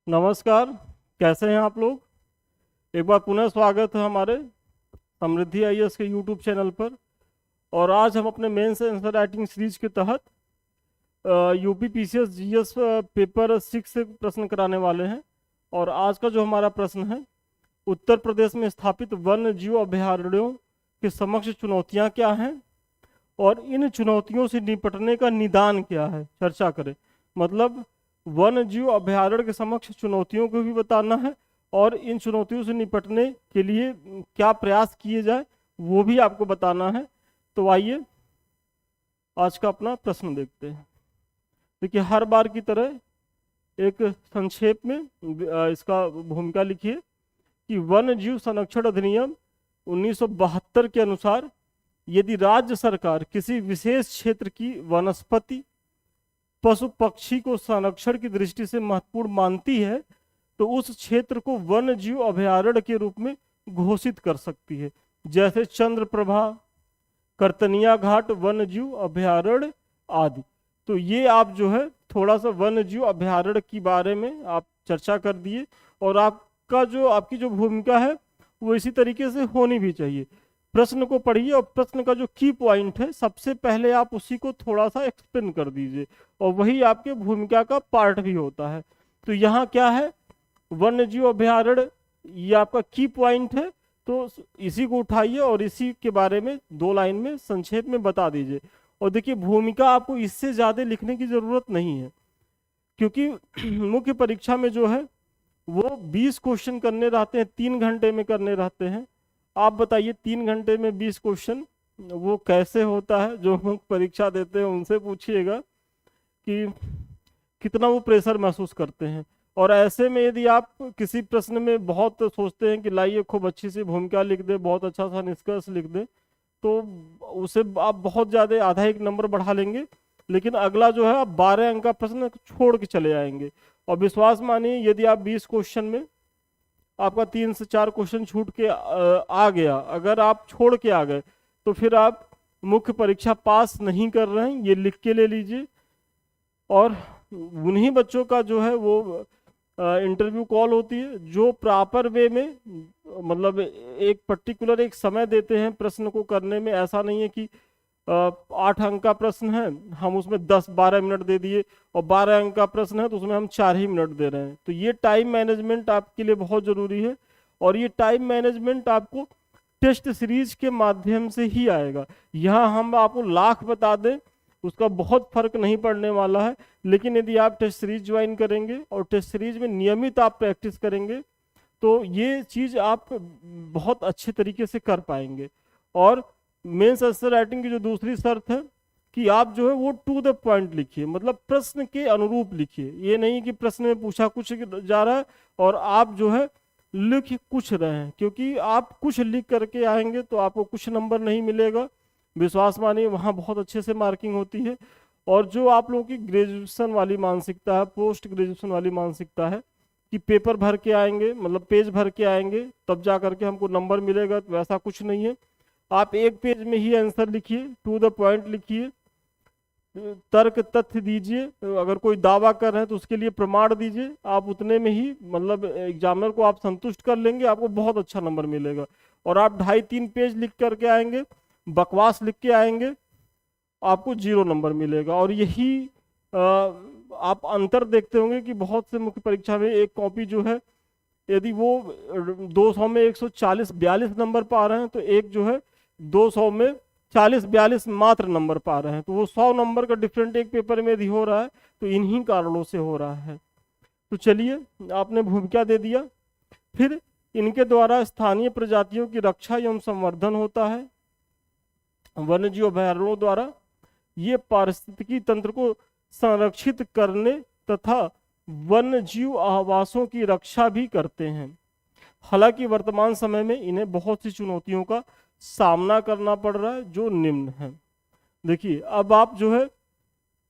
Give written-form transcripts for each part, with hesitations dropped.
नमस्कार। कैसे हैं आप लोग। एक बार पुनः स्वागत है हमारे समृद्धि आईएएस के यूट्यूब चैनल पर। और आज हम अपने मेंस आंसर राइटिंग सीरीज के तहत यूपी पीसीएस जीएस पेपर 6 से प्रश्न कराने वाले हैं। और आज का जो हमारा प्रश्न है, उत्तर प्रदेश में स्थापित वन्य जीव अभयारण्यों के समक्ष चुनौतियां क्या हैं और इन चुनौतियों से निपटने का निदान क्या है, चर्चा करें। मतलब वन्य जीव अभयारण्य के समक्ष चुनौतियों को भी बताना है और इन चुनौतियों से निपटने के लिए क्या प्रयास किए जाए वो भी आपको बताना है। तो आइए आज का अपना प्रश्न देखते हैं। देखिए, हर बार की तरह एक संक्षेप में इसका भूमिका लिखिए कि वन्य जीव संरक्षण अधिनियम 1972 के अनुसार यदि राज्य सरकार किसी विशेष क्षेत्र की वनस्पति पशु पक्षी को संरक्षण की दृष्टि से महत्वपूर्ण मानती है तो उस क्षेत्र को वन्य जीव अभयारण्य के रूप में घोषित कर सकती है, जैसे चंद्रप्रभा, करतनिया घाट वन्य जीव अभयारण्य आदि। तो ये आप जो है थोड़ा सा वन्य जीव अभयारण्य के बारे में आप चर्चा कर दिए और आपकी जो भूमिका है वो इसी तरीके से होनी भी चाहिए। प्रश्न को पढ़िए और प्रश्न का जो की पॉइंट है सबसे पहले आप उसी को थोड़ा सा एक्सप्लेन कर दीजिए और वही आपके भूमिका का पार्ट भी होता है। तो यहाँ क्या है, वन्य जीव अभयारण्य, ये आपका की पॉइंट है। तो इसी को उठाइए और इसी के बारे में 2 लाइन में संक्षेप में बता दीजिए। और देखिए, भूमिका आपको इससे ज्यादा लिखने की जरूरत नहीं है, क्योंकि मुख्य परीक्षा में जो है वो 20 क्वेश्चन करने रहते हैं, 3 घंटे में करने रहते हैं। आप बताइए 3 घंटे में 20 क्वेश्चन वो कैसे होता है। जो मुख्य परीक्षा देते हैं उनसे पूछिएगा कि कितना वो प्रेशर महसूस करते हैं। और ऐसे में यदि आप किसी प्रश्न में बहुत सोचते हैं कि लाइए खूब अच्छी सी भूमिका लिख दे, बहुत अच्छा सा निष्कर्ष लिख दे, तो उसे आप बहुत ज़्यादा आधा 1 नंबर बढ़ा लेंगे, लेकिन अगला जो है आप 12 अंक का प्रश्न छोड़ के चले आएंगे। और विश्वास मानिए, यदि आप 20 क्वेश्चन में आपका 3 से 4 क्वेश्चन छूट के आ गया, अगर आप छोड़ के आ गए, तो फिर आप मुख्य परीक्षा पास नहीं कर रहे हैं, ये लिख के ले लीजिए। और उन्हीं बच्चों का जो है वो इंटरव्यू कॉल होती है जो प्रॉपर वे में, मतलब एक पर्टिकुलर एक समय देते हैं प्रश्न को करने में। ऐसा नहीं है कि 8 अंक का प्रश्न है हम उसमें 10-12 मिनट दे दिए और 12 अंक का प्रश्न है तो उसमें हम 4 ही मिनट दे रहे हैं। तो ये टाइम मैनेजमेंट आपके लिए बहुत जरूरी है और ये टाइम मैनेजमेंट आपको टेस्ट सीरीज के माध्यम से ही आएगा। यहाँ हम आपको लाख बता दें उसका बहुत फर्क नहीं पड़ने वाला है, लेकिन यदि आप टेस्ट सीरीज ज्वाइन करेंगे और टेस्ट सीरीज में नियमित आप प्रैक्टिस करेंगे तो ये चीज आप बहुत अच्छे तरीके से कर पाएंगे। और मेंस आंसर राइटिंग की जो दूसरी शर्त है कि आप जो है वो टू द पॉइंट लिखिए, मतलब प्रश्न के अनुरूप लिखिए। ये नहीं कि प्रश्न में पूछा कुछ जा रहा है और आप जो है लिख कुछ रहे हैं, क्योंकि आप कुछ लिख करके आएंगे तो आपको कुछ नंबर नहीं मिलेगा। विश्वास मानिए वहाँ बहुत अच्छे से मार्किंग होती है। और जो आप लोगों की ग्रेजुएशन वाली मानसिकता है, पोस्ट ग्रेजुएशन वाली मानसिकता है कि पेपर भर के आएंगे, मतलब पेज भर के आएंगे तब जा करके हमको नंबर मिलेगा, तो ऐसा कुछ नहीं है। आप एक पेज में ही आंसर लिखिए, टू द पॉइंट लिखिए, तर्क तथ्य दीजिए। अगर कोई दावा कर रहे हैं तो उसके लिए प्रमाण दीजिए। आप उतने में ही, मतलब एग्जामिनर को आप संतुष्ट कर लेंगे, आपको बहुत अच्छा नंबर मिलेगा। और आप 2.5-3 पेज लिख करके आएंगे, बकवास लिख के आएंगे, आपको 0 नंबर मिलेगा। और यही आप अंतर देखते होंगे कि बहुत से मुख्य परीक्षा में एक कॉपी जो है, यदि वो 200 में 140-42 नंबर पा रहे हैं तो एक जो है 200 में 40-42 मात्र नंबर पा रहे हैं। तो वो 100 नंबर का डिफरेंट एक पेपर में यदि हो रहा है तो इन्हीं कारणों से हो रहा है। तो चलिए, आपने भूमिका दे दिया। फिर इनके द्वारा स्थानीय प्रजातियों की रक्षा एवं संवर्धन होता है। वन्य जीव अभयारण्यों द्वारा ये पारिस्थितिकी तंत्र को संरक्षित करने तथा वन्य जीव आवासों की रक्षा भी करते हैं। हालांकि वर्तमान समय में इन्हें बहुत सी चुनौतियों का सामना करना पड़ रहा है जो निम्न है। देखिए, अब आप जो है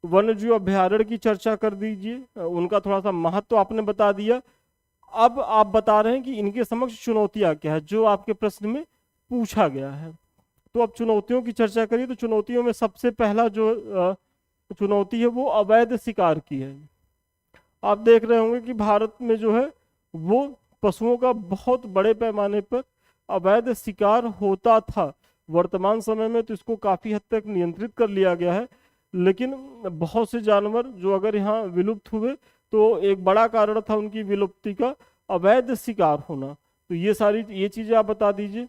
वन्य जीव अभयारण्य की चर्चा कर दीजिए, उनका थोड़ा सा महत्व आपने बता दिया। अब आप बता रहे हैं कि इनके समक्ष चुनौतियां क्या है जो आपके प्रश्न में पूछा गया है। तो अब चुनौतियों की चर्चा करिए। तो चुनौतियों में सबसे पहला जो चुनौती है वो अवैध शिकार की है। आप देख रहे होंगे कि भारत में जो है वो पशुओं का बहुत बड़े पैमाने पर अवैध शिकार होता था। वर्तमान समय में तो इसको काफी हद तक नियंत्रित कर लिया गया है, लेकिन बहुत से जानवर जो अगर यहाँ विलुप्त हुए तो एक बड़ा कारण था उनकी विलुप्ति का अवैध शिकार होना। तो ये चीजें आप बता दीजिए।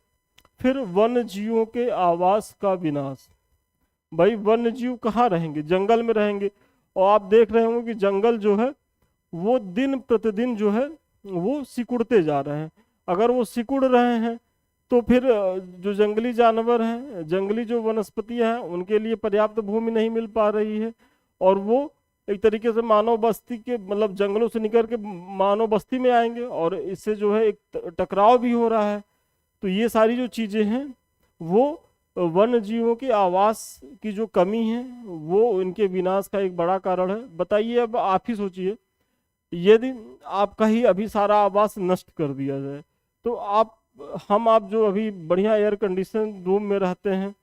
फिर वन्य जीवों के आवास का विनाश। भाई वन्य जीव कहाँ रहेंगे? जंगल में रहेंगे। और आप देख रहे होंगे कि जंगल जो है वो दिन प्रतिदिन जो है वो सिकुड़ते जा रहे हैं। अगर वो सिकुड़ रहे हैं तो फिर जो जंगली जानवर हैं, जंगली जो वनस्पतियां हैं, उनके लिए पर्याप्त भूमि नहीं मिल पा रही है, और वो एक तरीके से मानव बस्ती के मतलब जंगलों से निकल के मानव बस्ती में आएंगे, और इससे जो है एक टकराव भी हो रहा है। तो ये सारी जो चीजें हैं वो वन्य जीवों के आवास की जो कमी है वो इनके विनाश का एक बड़ा कारण है। बताइए, अब आप ही सोचिए, यदि आपका ही अभी सारा आवास नष्ट कर दिया जाए तो आप जो अभी बढ़िया एयर कंडीशन रूम में रहते हैं,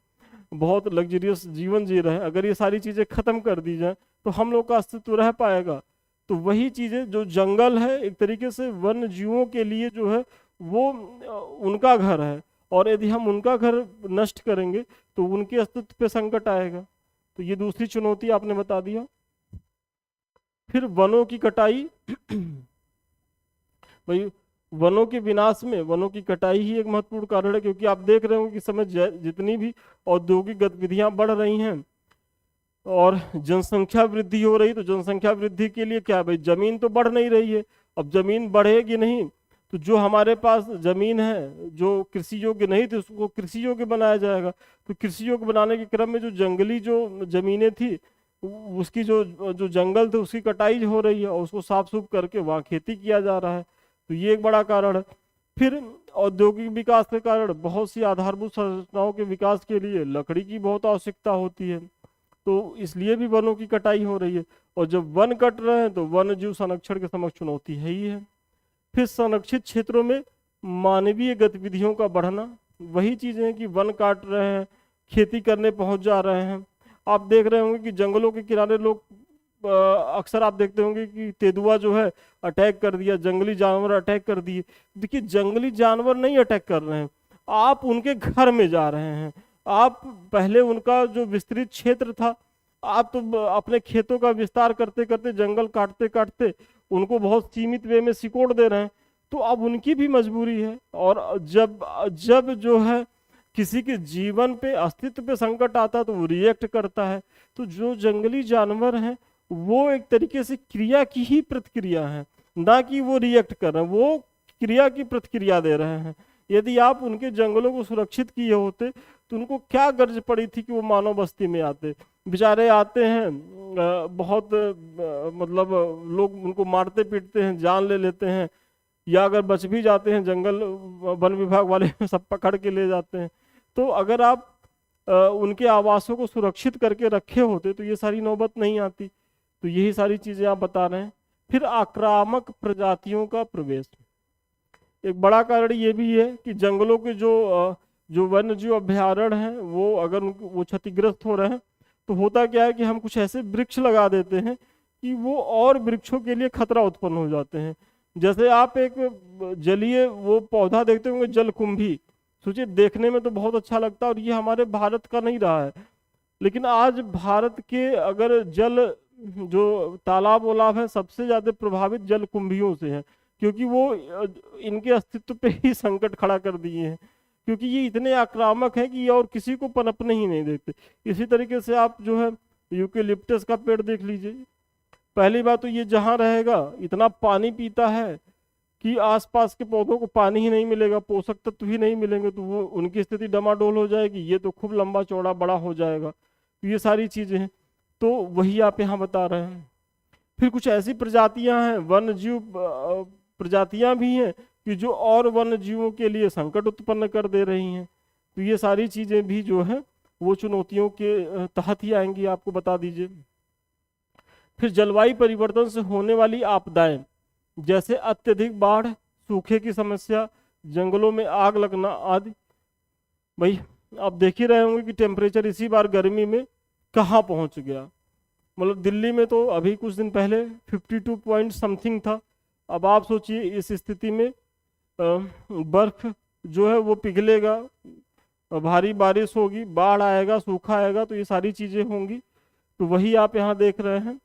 बहुत लग्जरियस जीवन जी रहे हैं, अगर ये सारी चीजें खत्म कर दी जाए तो हम लोग का अस्तित्व रह पाएगा? तो वही चीजें, जो जंगल है एक तरीके से वन्य जीवों के लिए जो है वो उनका घर है, और यदि हम उनका घर नष्ट करेंगे तो उनके अस्तित्व पे संकट आएगा। तो ये दूसरी चुनौती आपने बता दिया। फिर वनों की कटाई। भाई वनों के विनाश में वनों की कटाई ही एक महत्वपूर्ण कारण है, क्योंकि आप देख रहे हो कि समय जितनी भी औद्योगिक गतिविधियां बढ़ रही हैं और जनसंख्या वृद्धि हो रही, तो जनसंख्या वृद्धि के लिए क्या है भाई, जमीन तो बढ़ नहीं रही है। अब जमीन बढ़ेगी नहीं तो जो हमारे पास जमीन है जो कृषि योग्य नहीं थी उसको कृषि योग्य बनाया जाएगा। तो कृषि योग्य बनाने के क्रम में जो जंगली जो जमीनें थी उसकी जो जो जंगल थे उसकी कटाई हो रही है, और उसको साफ सूफ करके वहाँ खेती किया जा रहा है। तो ये एक बड़ा कारण है। फिर औद्योगिक विकास के कारण बहुत सी आधारभूत संरचनाओं के विकास के लिए लकड़ी की बहुत आवश्यकता होती है, तो इसलिए भी वनों की कटाई हो रही है। और जब वन कट रहे हैं तो वन्य जीव संरक्षण के समक्ष चुनौती है ही है। फिर संरक्षित क्षेत्रों में मानवीय गतिविधियों का बढ़ना। वही चीजें हैं कि वन काट रहे हैं, खेती करने पहुंच जा रहे हैं। आप देख रहे होंगे कि जंगलों के किनारे लोग अक्सर आप देखते होंगे कि तेंदुआ जो है अटैक कर दिया, जंगली जानवर अटैक कर दिए। देखिए जंगली जानवर नहीं अटैक कर रहे हैं, आप उनके घर में जा रहे हैं। आप पहले उनका जो विस्तृत क्षेत्र था, आप तो अपने खेतों का विस्तार करते करते, जंगल काटते काटते उनको बहुत सीमित वे में सिकोड़ दे रहे हैं। तो अब उनकी भी मजबूरी है, और जब जब जो है किसी के जीवन पे, अस्तित्व पे संकट आता है तो वो रिएक्ट करता है। तो जो जंगली जानवर हैं वो एक तरीके से क्रिया की ही प्रतिक्रिया है, ना कि वो रिएक्ट कर रहे हैं, वो क्रिया की प्रतिक्रिया दे रहे हैं। यदि आप उनके जंगलों को सुरक्षित किए होते तो उनको क्या गर्ज पड़ी थी कि वो मानव बस्ती में आते? बेचारे आते हैं, बहुत मतलब लोग उनको मारते पीटते हैं, जान ले लेते हैं, या अगर बच भी जाते हैं जंगल वन विभाग वाले सब पकड़ के ले जाते हैं। तो अगर आप उनके आवासों को सुरक्षित करके रखे होते तो ये सारी नौबत नहीं आती। तो यही सारी चीजें आप बता रहे हैं। फिर आक्रामक प्रजातियों का प्रवेश। एक बड़ा कारण ये भी है कि जंगलों के जो वन्य जीव अभ्यारण्य हैं वो अगर वो क्षतिग्रस्त हो रहे हैं तो होता क्या है कि हम कुछ ऐसे वृक्ष लगा देते हैं कि वो और वृक्षों के लिए खतरा उत्पन्न हो जाते हैं। जैसे आप एक जलीय वो पौधा देखते होंगे, जलकुंभी। सोचिए, देखने में तो बहुत अच्छा लगता है और ये हमारे भारत का नहीं रहा है, लेकिन आज भारत के अगर जल जो तालाब वालाब है सबसे ज्यादा प्रभावित जलकुंभियों से है, क्योंकि वो इनके अस्तित्व पे ही संकट खड़ा कर दिए हैं, क्योंकि ये इतने आक्रामक हैं कि ये और किसी को पनपने ही नहीं देते। इसी तरीके से आप जो है यूकेलिप्टस का पेड़ देख लीजिए। पहली बात तो ये जहाँ रहेगा इतना पानी पीता है कि आसपास के पौधों को पानी ही नहीं मिलेगा, पोषक तत्व ही नहीं मिलेंगे, तो वो उनकी स्थिति डमाडोल हो जाएगी, ये तो खूब लंबा चौड़ा बड़ा हो जाएगा। तो ये सारी चीजें हैं, तो वही आप यहाँ बता रहे हैं। फिर कुछ ऐसी प्रजातियां हैं, वन्य जीव प्रजातियां भी हैं कि जो और वन्य जीवों के लिए संकट उत्पन्न कर दे रही हैं। तो ये सारी चीजें भी जो है वो चुनौतियों के तहत ही आएंगी, आपको बता दीजिए। फिर जलवायु परिवर्तन से होने वाली आपदाएं, जैसे अत्यधिक बाढ़, सूखे की समस्या, जंगलों में आग लगना आदि। भाई आप देख ही रहे होंगे कि टेम्परेचर इसी बार गर्मी में कहाँ पहुंच गया। मतलब दिल्ली में तो अभी कुछ दिन पहले 52 पॉइंट समथिंग था। अब आप सोचिए इस स्थिति में बर्फ जो है वो पिघलेगा, भारी बारिश होगी, बाढ़ आएगा, सूखा आएगा, तो ये सारी चीज़ें होंगी। तो वही आप यहाँ देख रहे हैं।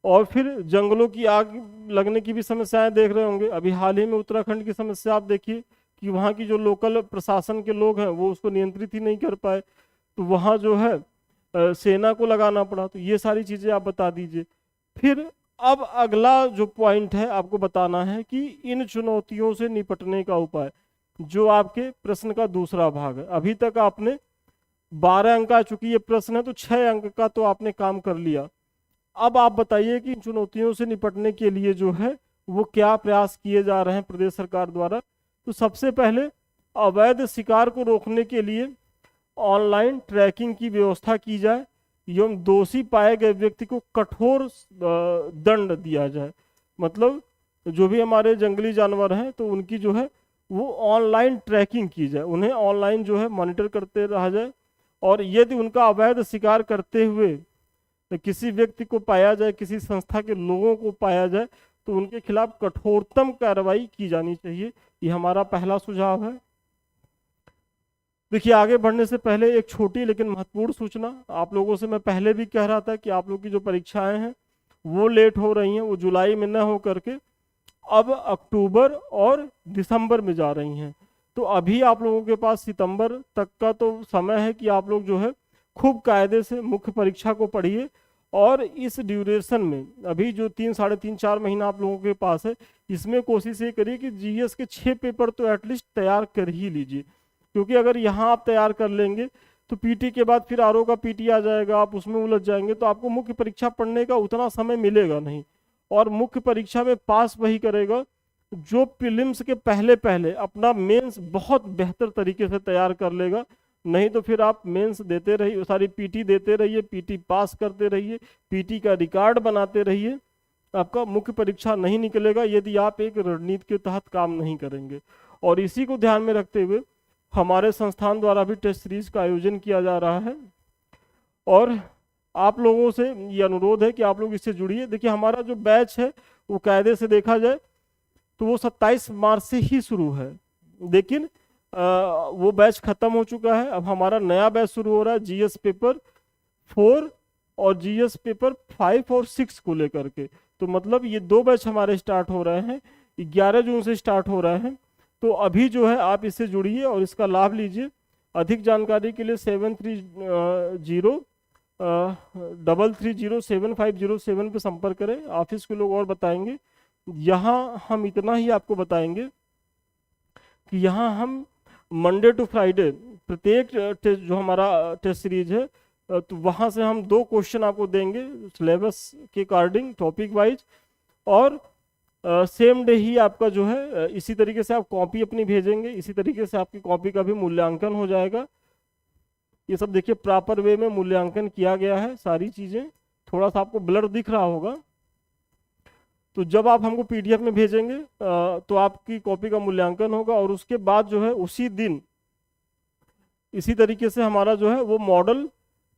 और फिर जंगलों की आग लगने की भी समस्याएं देख रहे होंगे। अभी हाल ही में उत्तराखंड की समस्या आप देखिए कि वहाँ की जो लोकल प्रशासन के लोग हैं वो उसको नियंत्रित ही नहीं कर पाए, तो वहाँ जो है सेना को लगाना पड़ा। तो ये सारी चीज़ें आप बता दीजिए। फिर अब अगला जो पॉइंट है आपको बताना है कि इन चुनौतियों से निपटने का उपाय, जो आपके प्रश्न का दूसरा भाग है। अभी तक आपने 12 अंक आ चुकी है प्रश्न है, तो 6 अंक का तो आपने काम कर लिया। अब आप बताइए कि इन चुनौतियों से निपटने के लिए जो है वो क्या प्रयास किए जा रहे हैं प्रदेश सरकार द्वारा। तो सबसे पहले अवैध शिकार को रोकने के लिए ऑनलाइन ट्रैकिंग की व्यवस्था की जाए एवं दोषी पाए गए व्यक्ति को कठोर दंड दिया जाए। मतलब जो भी हमारे जंगली जानवर हैं तो उनकी जो है वो ऑनलाइन ट्रैकिंग की जाए, उन्हें ऑनलाइन जो है मॉनिटर करते रहा जाए। और यदि उनका अवैध शिकार करते हुए किसी व्यक्ति को पाया जाए, किसी संस्था के लोगों को पाया जाए, तो उनके खिलाफ कठोरतम कार्रवाई की जानी चाहिए। ये हमारा पहला सुझाव है। देखिए, आगे बढ़ने से पहले एक छोटी लेकिन महत्वपूर्ण सूचना आप लोगों से मैं पहले भी कह रहा था कि आप लोग की जो परीक्षाएं हैं वो लेट हो रही हैं, वो जुलाई में न हो करके अब अक्टूबर और दिसंबर में जा रही हैं। तो अभी आप लोगों के पास सितंबर तक का तो समय है कि आप लोग जो है खूब कायदे से मुख्य परीक्षा को पढ़िए। और इस ड्यूरेशन में अभी जो 3 साढ़े 3 4 महीना आप लोगों के पास है, इसमें कोशिश ये करिए कि जीएस के 6 पेपर तो एटलीस्ट तैयार कर ही लीजिए। क्योंकि अगर यहाँ आप तैयार कर लेंगे तो पीटी के बाद फिर आरओ का पीटी आ जाएगा, आप उसमें उलझ जाएंगे, तो आपको मुख्य परीक्षा पढ़ने का उतना समय मिलेगा नहीं। और मुख्य परीक्षा में पास वही करेगा जो प्रीलिम्स के पहले पहले अपना मेंस बहुत बेहतर तरीके से तैयार कर लेगा। नहीं तो फिर आप मेंस देते रहिए, सारी पीटी देते रहिए, पीटी पास करते रहिए, पीटी का रिकॉर्ड बनाते रहिए, आपका मुख्य परीक्षा नहीं निकलेगा यदि आप एक रणनीति के तहत काम नहीं करेंगे। और इसी को ध्यान में रखते हुए हमारे संस्थान द्वारा भी टेस्ट सीरीज का आयोजन किया जा रहा है। और आप लोगों से ये अनुरोध है कि आप लोग इससे जुड़िए। देखिए, हमारा जो बैच है वो कायदे से देखा जाए तो वो 27 मार्च से ही शुरू है, लेकिन वो बैच खत्म हो चुका है। अब हमारा नया बैच शुरू हो रहा है जीएस पेपर 4 और जीएस पेपर 5 और 6 को लेकर के। तो मतलब ये 2 बैच हमारे स्टार्ट हो रहे हैं, 11 जून से स्टार्ट हो रहे हैं। तो अभी जो है आप इससे जुड़िए और इसका लाभ लीजिए। अधिक जानकारी के लिए 7303075007 पे संपर्क करें। ऑफिस के लोग और बताएंगे। यहाँ हम इतना ही आपको बताएंगे कि यहाँ हम मंडे टू फ्राइडे प्रत्येक टेस्ट जो हमारा टेस्ट सीरीज है तो वहाँ से हम 2 क्वेश्चन आपको देंगे सिलेबस के अकॉर्डिंग टॉपिक वाइज। और सेम डे ही आपका जो है इसी तरीके से आप कॉपी अपनी भेजेंगे, इसी तरीके से आपकी कॉपी का भी मूल्यांकन हो जाएगा। ये सब देखिए प्रॉपर वे में मूल्यांकन किया गया है। सारी चीज़ें थोड़ा सा आपको ब्लर दिख रहा होगा। तो जब आप हमको पीडीएफ में भेजेंगे तो आपकी कॉपी का मूल्यांकन होगा और उसके बाद जो है उसी दिन इसी तरीके से हमारा जो है वो मॉडल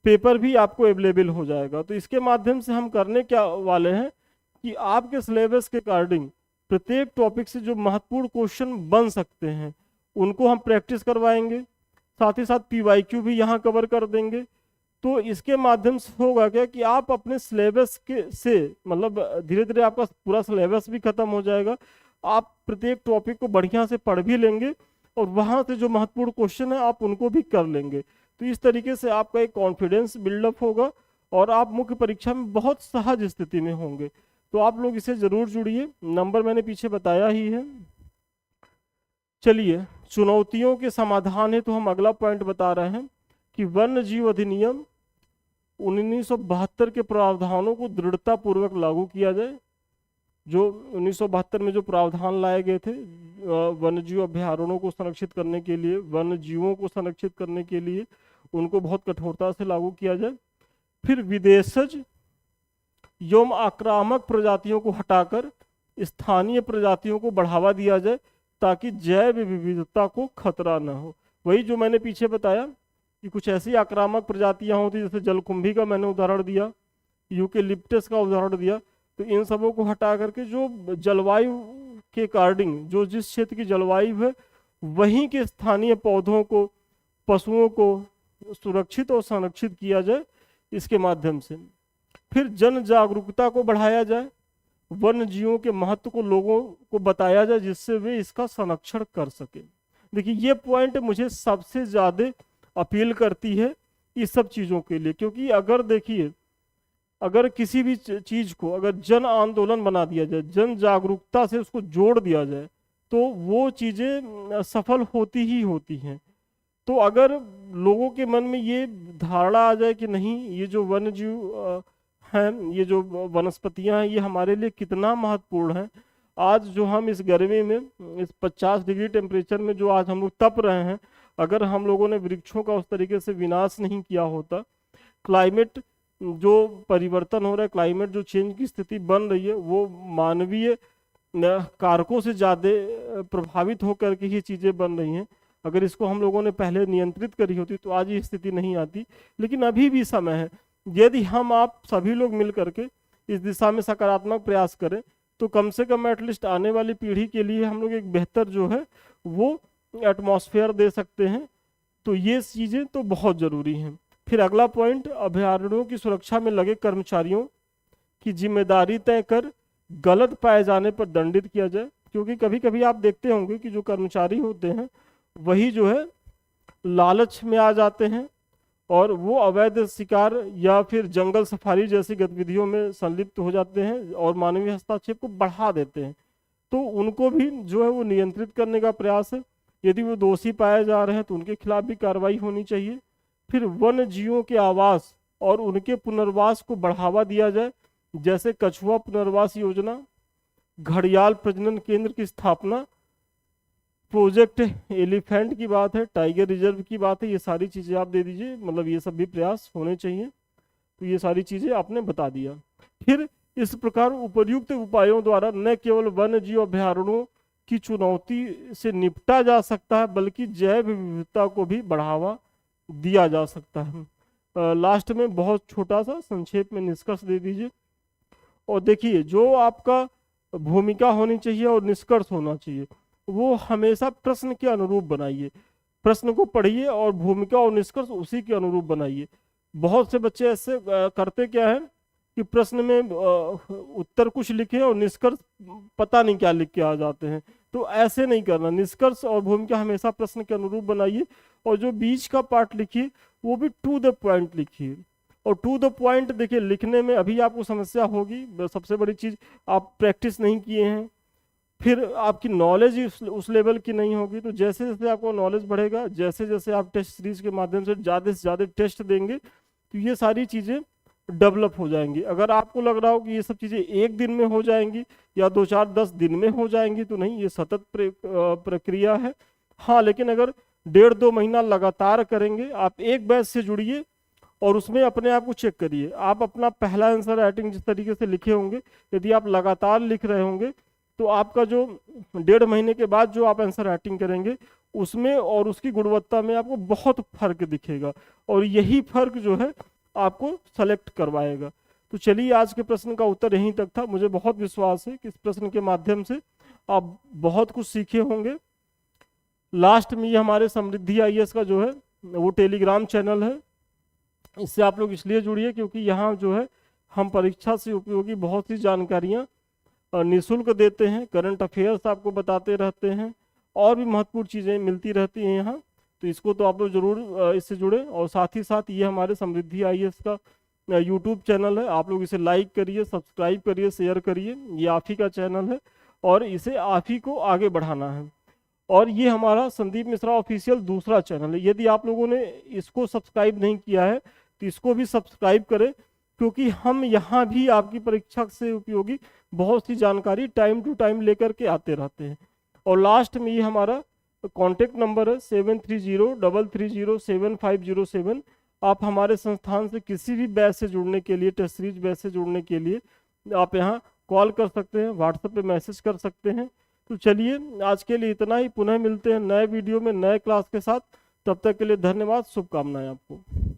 पेपर भी आपको अवेलेबल हो जाएगा। तो इसके माध्यम से हम करने क्या वाले हैं कि आपके सिलेबस के अकॉर्डिंग प्रत्येक टॉपिक से जो महत्वपूर्ण क्वेश्चन बन सकते हैं उनको हम प्रैक्टिस करवाएंगे। साथ ही साथ पीवाईक्यू भी यहाँ कवर कर देंगे। तो इसके माध्यम से होगा क्या कि आप अपने सिलेबस के से मतलब धीरे धीरे आपका पूरा सिलेबस भी खत्म हो जाएगा। आप प्रत्येक टॉपिक को बढ़िया से पढ़ भी लेंगे और वहाँ से जो महत्वपूर्ण क्वेश्चन है आप उनको भी कर लेंगे। तो इस तरीके से आपका एक कॉन्फिडेंस बिल्डअप होगा और आप मुख्य परीक्षा में बहुत सहज स्थिति में होंगे। तो आप लोग इसे जरूर जुड़िए। नंबर मैंने पीछे बताया ही है। चलिए, चुनौतियों के समाधान है तो हम अगला पॉइंट बता रहे हैं कि वन्य जीव अधिनियम 1972 के प्रावधानों को दृढ़ता पूर्वक लागू किया जाए। जो 1972 में जो प्रावधान लाए गए थे वन्य जीव अभ्यारण्यों को संरक्षित करने के लिए, वन्य जीवों को संरक्षित करने के लिए, उनको बहुत कठोरता से लागू किया जाए। फिर विदेशज एवं आक्रामक प्रजातियों को हटाकर स्थानीय प्रजातियों को बढ़ावा दिया जाए ताकि जैव विविधता को खतरा न हो। वही जो मैंने पीछे बताया कि कुछ ऐसी आक्रामक प्रजातियां होती जैसे जलकुंभी का मैंने उदाहरण दिया, यूकेलिप्टस का उदाहरण दिया। तो इन सबों को हटा करके जो जलवायु के अकॉर्डिंग, जो जिस क्षेत्र की जलवायु है वहीं के स्थानीय पौधों को, पशुओं को सुरक्षित और संरक्षित किया जाए इसके माध्यम से। फिर जन जागरूकता को बढ़ाया जाए, वन्य जीवों के महत्व को लोगों को बताया जाए जिससे वे इसका संरक्षण कर सके। देखिए ये पॉइंट मुझे सबसे ज़्यादा अपील करती है इस सब चीज़ों के लिए, क्योंकि अगर देखिए अगर किसी भी चीज़ को अगर जन आंदोलन बना दिया जाए, जन जागरूकता से उसको जोड़ दिया जाए, तो वो चीज़ें सफल होती ही होती हैं। तो अगर लोगों के मन में ये धारणा आ जाए कि नहीं, ये जो वन्य जीव हैं, ये जो वनस्पतियां हैं, ये हमारे लिए कितना महत्वपूर्ण है। आज जो हम इस गर्मी में, इस 50 डिग्री टेम्परेचर में जो आज हम लोग तप रहे हैं, अगर हम लोगों ने वृक्षों का उस तरीके से विनाश नहीं किया होता, क्लाइमेट जो परिवर्तन हो रहा है, क्लाइमेट जो चेंज की स्थिति बन रही है, वो मानवीय कारकों से ज़्यादा प्रभावित होकर के ये चीज़ें बन रही हैं। अगर इसको हम लोगों ने पहले नियंत्रित करी होती तो आज ये स्थिति नहीं आती। लेकिन अभी भी समय है, यदि हम आप सभी लोग मिल करके इस दिशा में सकारात्मक प्रयास करें तो कम से कम एटलीस्ट आने वाली पीढ़ी के लिए हम लोग एक बेहतर जो है वो एटमॉस्फेयर दे सकते हैं। तो ये चीज़ें तो बहुत ज़रूरी हैं। फिर अगला पॉइंट, अभयारण्यों की सुरक्षा में लगे कर्मचारियों की जिम्मेदारी तय कर गलत पाए जाने पर दंडित किया जाए। क्योंकि कभी कभी आप देखते होंगे कि जो कर्मचारी होते हैं वही जो है लालच में आ जाते हैं और वो अवैध शिकार या फिर जंगल सफारी जैसी गतिविधियों में संलिप्त हो जाते हैं और मानवीय हस्तक्षेप को बढ़ा देते हैं। तो उनको भी जो है वो नियंत्रित करने का प्रयास है। यदि वो दोषी पाए जा रहे हैं तो उनके खिलाफ भी कार्रवाई होनी चाहिए। फिर वन्य जीवों के आवास और उनके पुनर्वास को बढ़ावा दिया जाए, जैसे कछुआ पुनर्वास योजना, घड़ियाल प्रजनन केंद्र की स्थापना, प्रोजेक्ट एलिफेंट की बात है, टाइगर रिजर्व की बात है। ये सारी चीज़ें आप दे दीजिए, मतलब ये सब भी प्रयास होने चाहिए। तो ये सारी चीज़ें आपने बता दिया। फिर इस प्रकार उपर्युक्त उपायों द्वारा न केवल वन्य जीव अभयारण्यों की चुनौती से निपटा जा सकता है बल्कि जैव विविधता को भी बढ़ावा दिया जा सकता है। लास्ट में बहुत छोटा सा संक्षेप में निष्कर्ष दे दीजिए। और देखिए जो आपका भूमिका होनी चाहिए और निष्कर्ष होना चाहिए वो हमेशा प्रश्न के अनुरूप बनाइए। प्रश्न को पढ़िए और भूमिका और निष्कर्ष उसी के अनुरूप बनाइए। बहुत से बच्चे ऐसे करते क्या है कि प्रश्न में उत्तर कुछ लिखे और निष्कर्ष पता नहीं क्या लिख के आ जाते हैं। तो ऐसे नहीं करना, निष्कर्ष और भूमिका हमेशा प्रश्न के अनुरूप बनाइए और जो बीच का पार्ट लिखिए वो भी टू द पॉइंट लिखिए। और टू द पॉइंट देखिए लिखने में अभी आपको समस्या होगी, सबसे बड़ी चीज़ आप प्रैक्टिस नहीं किए हैं, फिर आपकी नॉलेज उस लेवल की नहीं होगी। तो जैसे जैसे आपको नॉलेज बढ़ेगा, जैसे जैसे आप टेस्ट सीरीज के माध्यम से ज़्यादा टेस्ट देंगे तो ये सारी चीज़ें डेवलप हो जाएंगी। अगर आपको लग रहा हो कि ये सब चीज़ें एक दिन में हो जाएंगी या 2 4 10 दिन में हो जाएंगी तो नहीं, ये सतत प्रक्रिया है। हाँ, लेकिन अगर 1.5-2 महीना लगातार करेंगे, आप एक बैच से जुड़िए और उसमें अपने आप को चेक करिए। आप अपना पहला आंसर राइटिंग जिस तरीके से लिखे होंगे, यदि आप लगातार लिख रहे होंगे तो आपका जो 1.5 महीने के बाद जो आप आंसर राइटिंग करेंगे उसमें और उसकी गुणवत्ता में आपको बहुत फर्क दिखेगा और यही फर्क जो है आपको सेलेक्ट करवाएगा। तो चलिए आज के प्रश्न का उत्तर यहीं तक था। मुझे बहुत विश्वास है कि इस प्रश्न के माध्यम से आप बहुत कुछ सीखे होंगे। लास्ट में ये हमारे समृद्धि IAS का जो है वो टेलीग्राम चैनल है, इससे आप लोग इसलिए जुड़िए क्योंकि यहाँ जो है हम परीक्षा से उपयोगी बहुत सी जानकारियाँ निःशुल्क देते हैं। करंट अफेयर्स आपको बताते रहते हैं और भी महत्वपूर्ण चीज़ें मिलती रहती हैं यहाँ। तो इसको तो आप लोग ज़रूर इससे जुड़े। और साथ ही साथ ये हमारे समृद्धि IAS का यूट्यूब चैनल है, आप लोग इसे लाइक करिए, सब्सक्राइब करिए, शेयर करिए। ये आप ही का चैनल है और इसे आप ही को आगे बढ़ाना है। और ये हमारा संदीप मिश्रा ऑफिशियल दूसरा चैनल है। यदि आप लोगों ने इसको सब्सक्राइब नहीं किया है तो इसको भी सब्सक्राइब करें, क्योंकि हम यहाँ भी आपकी परीक्षा से उपयोगी बहुत सी जानकारी टाइम टू टाइम लेकर के आते रहते हैं। और लास्ट में ये हमारा कॉन्टेक्ट नंबर है 7303307507। आप हमारे संस्थान से किसी भी बैच से जुड़ने के लिए, टेस्ट सीरीज बैच से जुड़ने के लिए आप यहाँ कॉल कर सकते हैं, व्हाट्सएप पे मैसेज कर सकते हैं। तो चलिए आज के लिए इतना ही, पुनः मिलते हैं नए वीडियो में नए क्लास के साथ। तब तक के लिए धन्यवाद, शुभकामनाएं आपको।